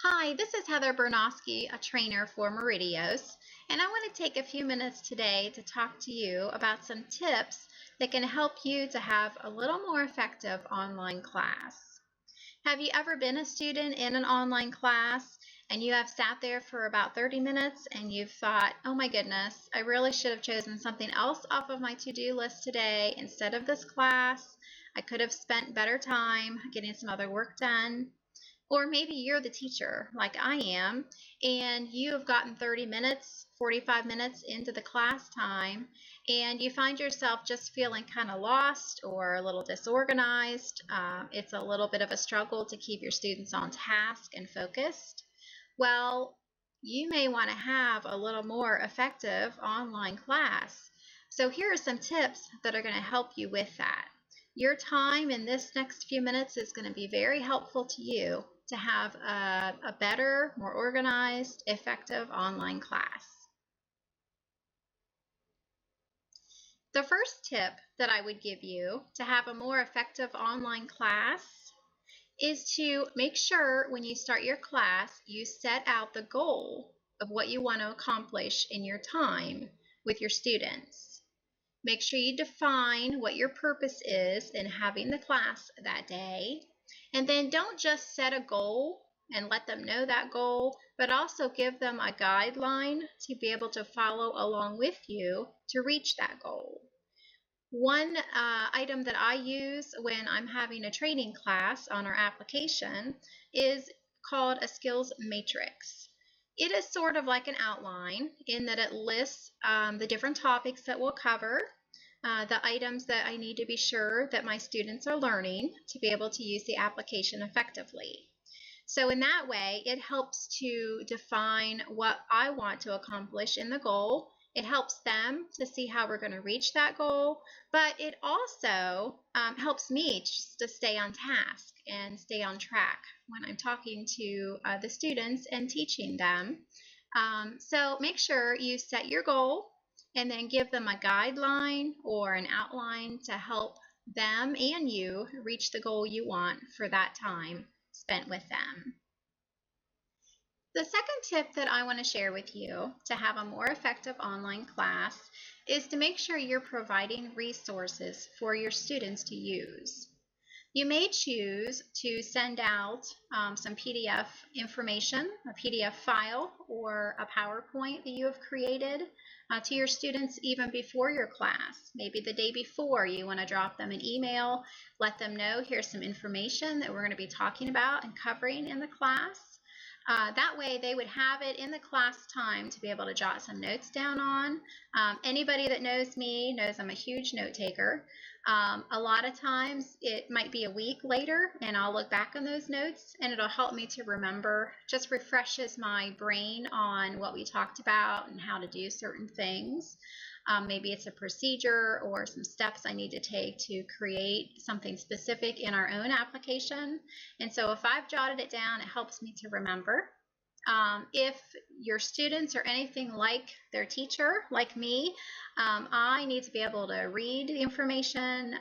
Hi, this is Heather Burnosky, a trainer for Meridios, and I want to take a few minutes today to talk to you about some tips that can help you to have a little more effective online class. Have you ever been a student in an online class and you have sat there for about 30 minutes and you've thought, oh my goodness, I really should have chosen something else off of my to-do list today instead of this class. I could have spent better time getting some other work done. Or maybe you're the teacher like I am, and you have gotten 30 minutes, 45 minutes into the class time, and you find yourself just feeling kind of lost or a little disorganized. It's a little bit of a struggle to keep your students on task and focused. Well, you may want to have a little more effective online class. So here are some tips that are going to help you with that. Your time in this next few minutes is going to be very helpful to you to have a better, more organized, effective online class. The first tip that I would give you to have a more effective online class is to make sure when you start your class, you set out the goal of what you want to accomplish in your time with your students. Make sure you define what your purpose is in having the class that day. And then don't just set a goal and let them know that goal, but also give them a guideline to be able to follow along with you to reach that goal. One item that I use when I'm having a training class on our application is called a skills matrix. It is sort of like an outline in that it lists the different topics that we'll cover, the items that I need to be sure that my students are learning to be able to use the application effectively. So in that way, it helps to define what I want to accomplish in the goal. It helps them to see how we're going to reach that goal, but it also helps me just to stay on task and stay on track when I'm talking to the students and teaching them. So make sure you set your goal and then give them a guideline or an outline to help them and you reach the goal you want for that time spent with them. The second tip that I want to share with you to have a more effective online class is to make sure you're providing resources for your students to use. You may choose to send out some PDF information, a PDF file, or a PowerPoint that you have created to your students even before your class. Maybe the day before you want to drop them an email, let them know here's some information that we're going to be talking about and covering in the class. That way they would have it in the class time to be able to jot some notes down on. Anybody that knows me knows I'm a huge note taker. A lot of times it might be a week later and I'll look back on those notes and it'll help me to remember, just refreshes my brain on what we talked about and how to do certain things. Maybe it's a procedure or some steps I need to take to create something specific in our own application. And so if I've jotted it down, it helps me to remember. If your students are anything like their teacher, like me, I need to be able to read the information,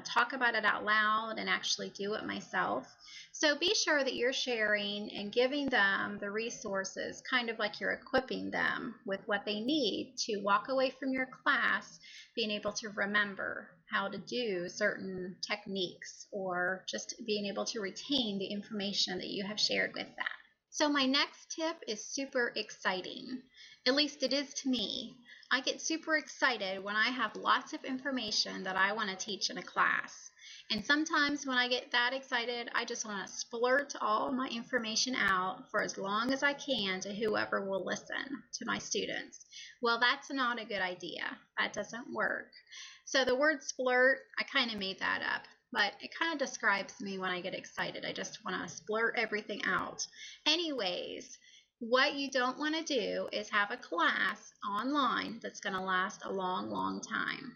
talk about it out loud, and actually do it myself. So be sure that you're sharing and giving them the resources, kind of like you're equipping them with what they need to walk away from your class being able to remember how to do certain techniques or just being able to retain the information that you have shared with them. So my next tip is super exciting. At least it is to me. I get super excited when I have lots of information that I want to teach in a class. And sometimes when I get that excited, I just want to splurt all my information out for as long as I can to whoever will listen to my students. Well, that's not a good idea. That doesn't work. So the word splurt, I kind of made that up, but it kind of describes me when I get excited. I just want to splurt everything out. Anyways, what you don't want to do is have a class online that's going to last a long, long time.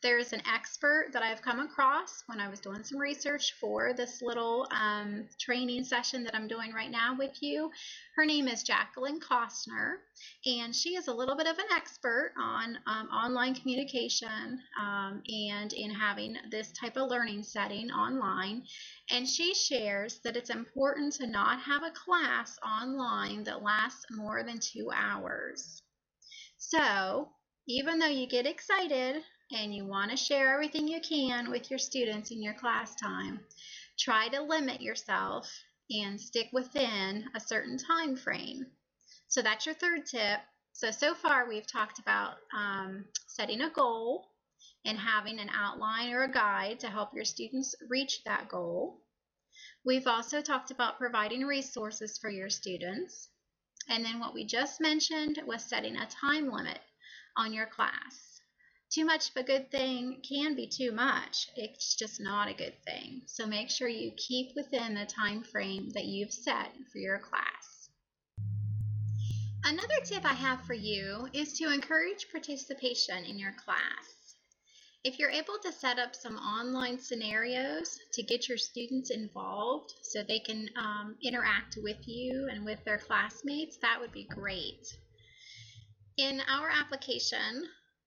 There's an expert that I've come across when I was doing some research for this little training session that I'm doing right now with you. Her name is Jacqueline Costner, and she is a little bit of an expert on online communication and in having this type of learning setting online. And she shares that it's important to not have a class online that lasts more than 2 hours. So, even though you get excited and you want to share everything you can with your students in your class time, try to limit yourself and stick within a certain time frame. So that's your third tip. So far we've talked about setting a goal and having an outline or a guide to help your students reach that goal. We've also talked about providing resources for your students. And then what we just mentioned was setting a time limit on your class. Too much of a good thing can be too much. It's just not a good thing. So make sure you keep within the time frame that you've set for your class. Another tip I have for you is to encourage participation in your class. If you're able to set up some online scenarios to get your students involved so they can interact with you and with their classmates, that would be great. In our application,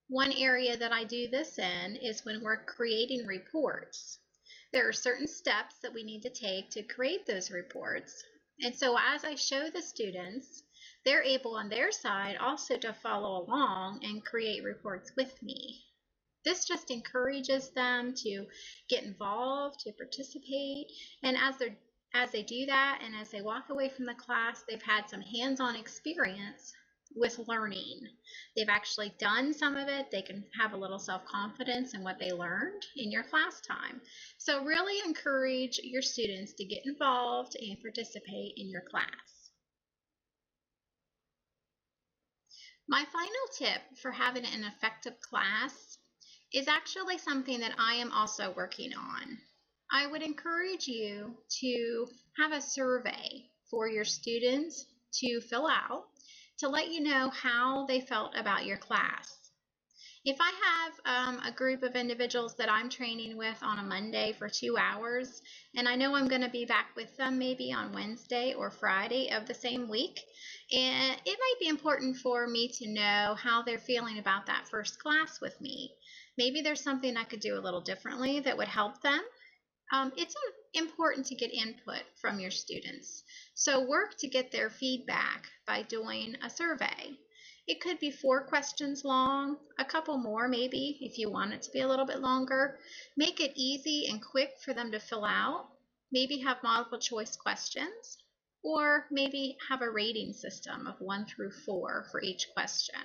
one area that I do this in is when we're creating reports. There are certain steps that we need to take to create those reports. And so as I show the students, they're able on their side also to follow along and create reports with me. This just encourages them to get involved, to participate, and as they do that and as they walk away from the class, they've had some hands-on experience with learning. They've actually done some of it. They can have a little self-confidence in what they learned in your class time. So really encourage your students to get involved and participate in your class. My final tip for having an effective class is actually something that I am also working on. I would encourage you to have a survey for your students to fill out to let you know how they felt about your class. If I have a group of individuals that I'm training with on a Monday for 2 hours, and I know I'm going to be back with them maybe on Wednesday or Friday of the same week, and it might be important for me to know how they're feeling about that first class with me. Maybe there's something I could do a little differently that would help them. It's important to get input from your students. So work to get their feedback by doing a survey. It could be 4 questions long, a couple more maybe if you want it to be a little bit longer. Make it easy and quick for them to fill out. Maybe have multiple choice questions, or maybe have a rating system of 1 through 4 for each question.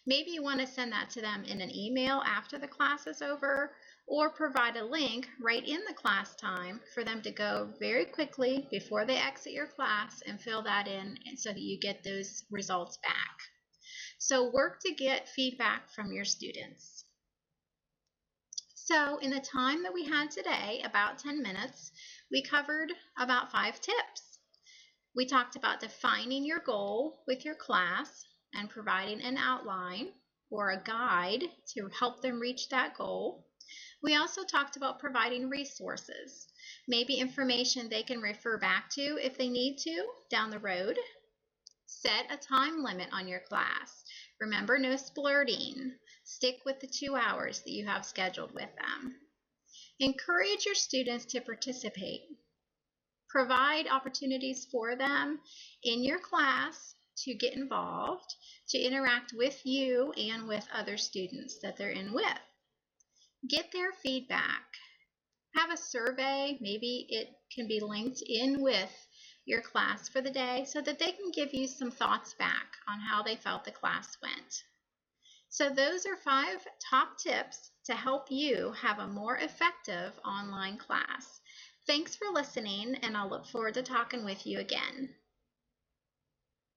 Maybe you want to send that to them in an email after the class is over, or provide a link right in the class time for them to go very quickly before they exit your class and fill that in so that you get those results back. So work to get feedback from your students. So in the time that we had today, about 10 minutes, we covered about 5 tips. We talked about defining your goal with your class and providing an outline or a guide to help them reach that goal. We also talked about providing resources, maybe information they can refer back to if they need to down the road. Set a time limit on your class. Remember, no splurting. Stick with the 2 hours that you have scheduled with them. Encourage your students to participate. Provide opportunities for them in your class to get involved, to interact with you and with other students that they're in with. Get their feedback. Have a survey. Maybe it can be linked in with your class for the day so that they can give you some thoughts back on how they felt the class went. So those are 5 top tips to help you have a more effective online class. Thanks for listening, and I'll look forward to talking with you again.